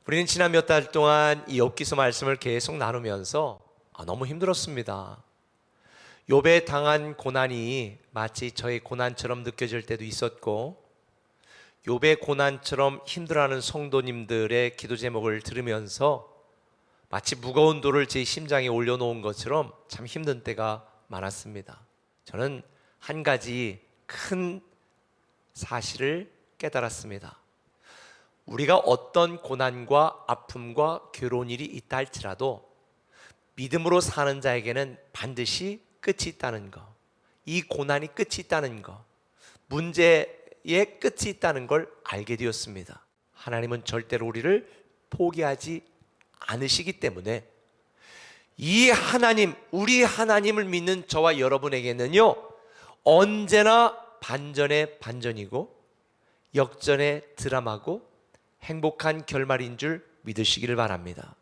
우리는 지난 몇 달 동안 이 욥기서 말씀을 계속 나누면서 너무 힘들었습니다. 욥에 당한 고난이 마치 저의 고난처럼 느껴질 때도 있었고, 욥의 고난처럼 힘들어하는 성도님들의 기도 제목을 들으면서 마치 무거운 돌을 제 심장에 올려놓은 것처럼 참 힘든 때가 많았습니다. 저는 한 가지 큰 사실을 깨달았습니다. 우리가 어떤 고난과 아픔과 괴로운 일이 있다 할지라도 믿음으로 사는 자에게는 반드시 끝이 있다는 것, 이 고난이 끝이 있다는 것, 문제의 끝이 있다는 걸 알게 되었습니다. 하나님은 절대로 우리를 포기하지 않으시기 때문에 이 하나님, 우리 하나님을 믿는 저와 여러분에게는요, 언제나 반전의 반전이고 역전의 드라마고 행복한 결말인 줄 믿으시기를 바랍니다.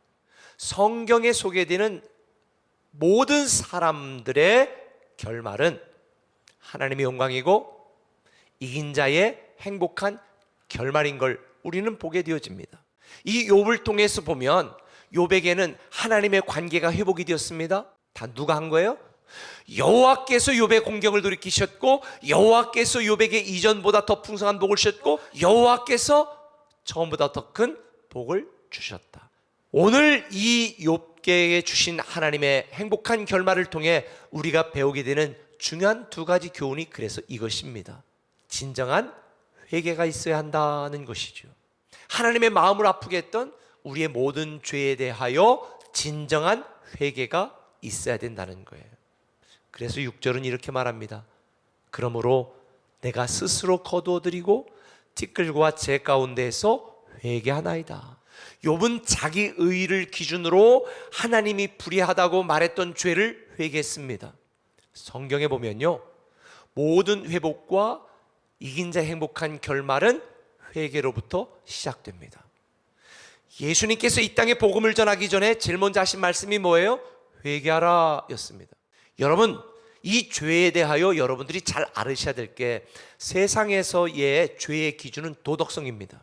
성경에 소개되는 모든 사람들의 결말은 하나님의 영광이고 이긴 자의 행복한 결말인 걸 우리는 보게 되어집니다. 이 욥을 통해서 보면 욥에게는 하나님의 관계가 회복이 되었습니다. 다 누가 한 거예요? 여호와께서 욥의 공경을 돌이키셨고, 여호와께서 욥에게 이전보다 더 풍성한 복을 주셨고, 여호와께서 처음보다 더 큰 복을 주셨다. 오늘 이 욥에게 주신 하나님의 행복한 결말을 통해 우리가 배우게 되는 중요한 두 가지 교훈이 그래서 이것입니다. 진정한 회개가 있어야 한다는 것이죠. 하나님의 마음을 아프게 했던 우리의 모든 죄에 대하여 진정한 회개가 있어야 된다는 거예요. 그래서 6절은 이렇게 말합니다. 그러므로 내가 스스로 거두어드리고 티끌과 재 가운데에서 회개하나이다. 욥은 자기 의의를 기준으로 하나님이 불의하다고 말했던 죄를 회개했습니다. 성경에 보면요, 모든 회복과 이긴 자의 행복한 결말은 회개로부터 시작됩니다. 예수님께서 이 땅에 복음을 전하기 전에 제일 먼저 하신 말씀이 뭐예요? 회개하라 였습니다. 여러분, 이 죄에 대하여 여러분들이 잘 알으셔야 될 게, 세상에서의 죄의 기준은 도덕성입니다.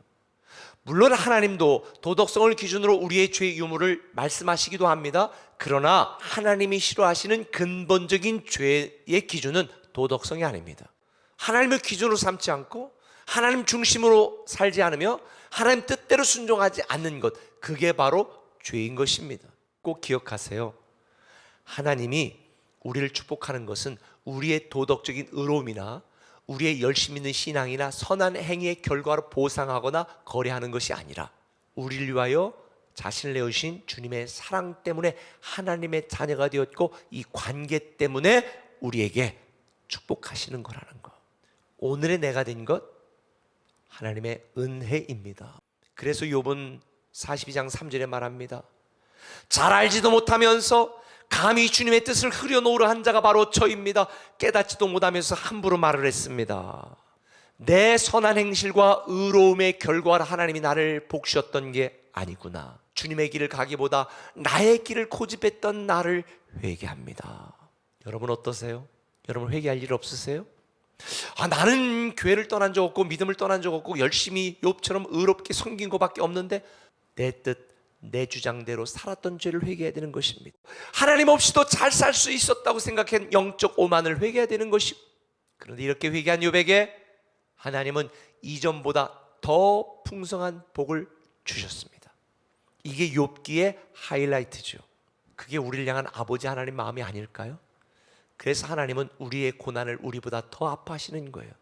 물론 하나님도 도덕성을 기준으로 우리의 죄의 유무를 말씀하시기도 합니다. 그러나 하나님이 싫어하시는 근본적인 죄의 기준은 도덕성이 아닙니다. 하나님을 기준으로 삼지 않고 하나님 중심으로 살지 않으며 하나님 뜻대로 순종하지 않는 것, 그게 바로 죄인 것입니다. 꼭 기억하세요. 하나님이 우리를 축복하는 것은 우리의 도덕적인 의로움이나 우리의 열심 있는 신앙이나 선한 행위의 결과로 보상하거나 거래하는 것이 아니라 우리를 위하여 자신을 내어주신 주님의 사랑 때문에 하나님의 자녀가 되었고, 이 관계 때문에 우리에게 축복하시는 거라는 것. 오늘의 내가 된 것, 하나님의 은혜입니다. 그래서 욥은 42장 3절에 말합니다. 잘 알지도 못하면서 감히 주님의 뜻을 흐려놓으려 한 자가 바로 저입니다. 깨닫지도 못하면서 함부로 말을 했습니다. 내 선한 행실과 의로움의 결과로 하나님이 나를 복주셨던 게 아니구나. 주님의 길을 가기보다 나의 길을 고집했던 나를 회개합니다. 여러분 어떠세요? 여러분 회개할 일 없으세요? 나는 교회를 떠난 적 없고 믿음을 떠난 적 없고 열심히 욥처럼 의롭게 섬긴 것밖에 없는데, 내 뜻, 내 주장대로 살았던 죄를 회개해야 되는 것입니다. 하나님 없이도 잘 살 수 있었다고 생각한 영적 오만을 회개해야 되는 것이고, 그런데 이렇게 회개한 욥에게 하나님은 이전보다 더 풍성한 복을 주셨습니다. 이게 욥기의 하이라이트죠. 그게 우리를 향한 아버지 하나님 마음이 아닐까요? 그래서 하나님은 우리의 고난을 우리보다 더 아파하시는 거예요.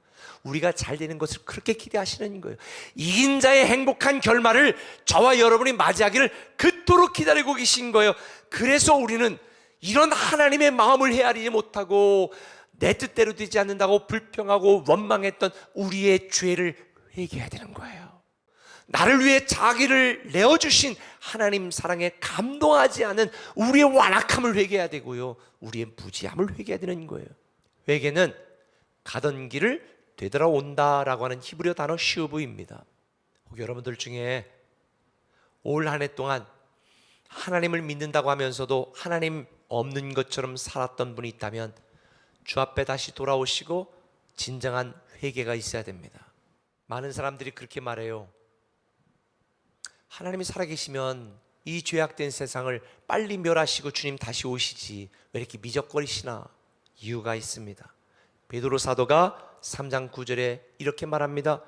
우리가 잘 되는 것을 그렇게 기대하시는 거예요. 이긴 자의 행복한 결말을 저와 여러분이 맞이하기를 그토록 기다리고 계신 거예요. 그래서 우리는 이런 하나님의 마음을 헤아리지 못하고 내 뜻대로 되지 않는다고 불평하고 원망했던 우리의 죄를 회개해야 되는 거예요. 나를 위해 자기를 내어주신 하나님 사랑에 감동하지 않은 우리의 완악함을 회개해야 되고요, 우리의 무지함을 회개해야 되는 거예요. 회개는 가던 길을 되돌아온다라고 하는 히브리어 단어 슈브입니다. 혹 여러분들 중에 올 한 해 동안 하나님을 믿는다고 하면서도 하나님 없는 것처럼 살았던 분이 있다면 주 앞에 다시 돌아오시고 진정한 회개가 있어야 됩니다. 많은 사람들이 그렇게 말해요. 하나님이 살아계시면 이 죄악된 세상을 빨리 멸하시고 주님 다시 오시지 왜 이렇게 미적거리시나? 이유가 있습니다. 베드로 사도가 3장 9절에 이렇게 말합니다.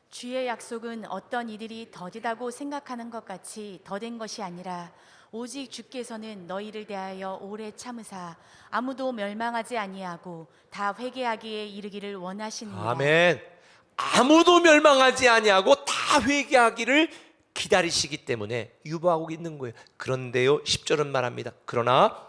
주의 약속은 어떤 이들이 더디다고 생각하는 것 같이 더딘 것이 아니라 오직 주께서는 너희를 대하여 오래 참으사 아무도 멸망하지 아니하고 다 회개하기에 이르기를 원하시느니라. 아멘. 아무도 멸망하지 아니하고 다 회개하기를 기다리시기 때문에 유보하고 있는 거예요. 그런데요 10절은 말합니다. 그러나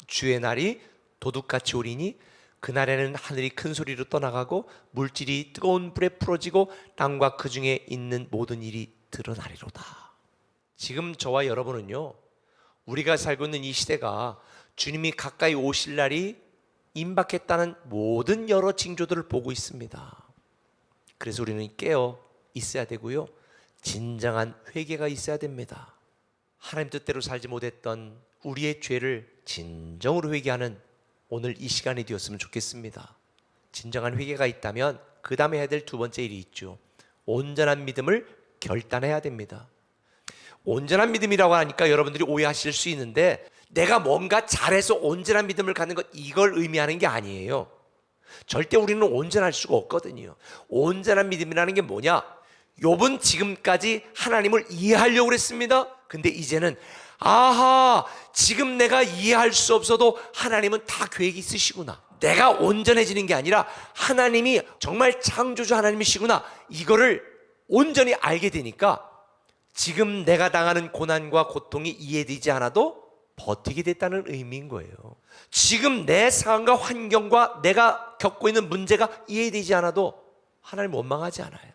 주의 날이 도둑같이 오리니 그날에는 하늘이 큰 소리로 떠나가고 물질이 뜨거운 불에 풀어지고 땅과 그 중에 있는 모든 일이 드러나리로다. 지금 저와 여러분은요, 우리가 살고 있는 이 시대가 주님이 가까이 오실 날이 임박했다는 모든 여러 징조들을 보고 있습니다. 그래서 우리는 깨어 있어야 되고요, 진정한 회개가 있어야 됩니다. 하나님 뜻대로 살지 못했던 우리의 죄를 진정으로 회개하는 오늘 이 시간이 되었으면 좋겠습니다. 진정한 회개가 있다면 그 다음에 해야 될 두 번째 일이 있죠. 온전한 믿음을 결단해야 됩니다. 온전한 믿음이라고 하니까 여러분들이 오해하실 수 있는데, 내가 뭔가 잘해서 온전한 믿음을 갖는 것, 이걸 의미하는 게 아니에요. 절대 우리는 온전할 수가 없거든요. 온전한 믿음이라는 게 뭐냐? 욥은 지금까지 하나님을 이해하려고 그랬습니다. 근데 이제는 아하, 지금 내가 이해할 수 없어도 하나님은 다 계획이 있으시구나. 내가 온전해지는 게 아니라 하나님이 정말 창조주 하나님이시구나. 이거를 온전히 알게 되니까 지금 내가 당하는 고난과 고통이 이해되지 않아도 버티게 됐다는 의미인 거예요. 지금 내 상황과 환경과 내가 겪고 있는 문제가 이해되지 않아도 하나님 원망하지 않아요.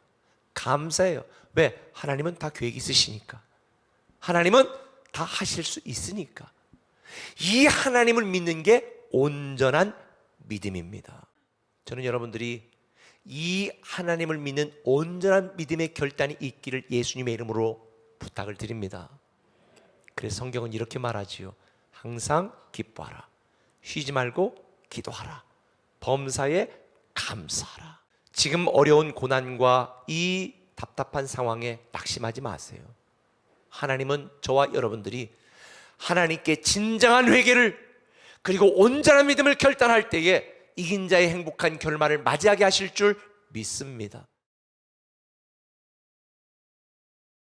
감사해요. 왜? 하나님은 다 계획이 있으시니까. 하나님은 다 하실 수 있으니까. 이 하나님을 믿는 게 온전한 믿음입니다. 저는 여러분들이 이 하나님을 믿는 온전한 믿음의 결단이 있기를 예수님의 이름으로 부탁을 드립니다. 그래서 성경은 이렇게 말하지요. 항상 기뻐하라. 쉬지 말고 기도하라. 범사에 감사하라. 지금 어려운 고난과 이 답답한 상황에 낙심하지 마세요. 하나님은 저와 여러분들이 하나님께 진정한 회개를 그리고 온전한 믿음을 결단할 때에 이긴 자의 행복한 결말을 맞이하게 하실 줄 믿습니다.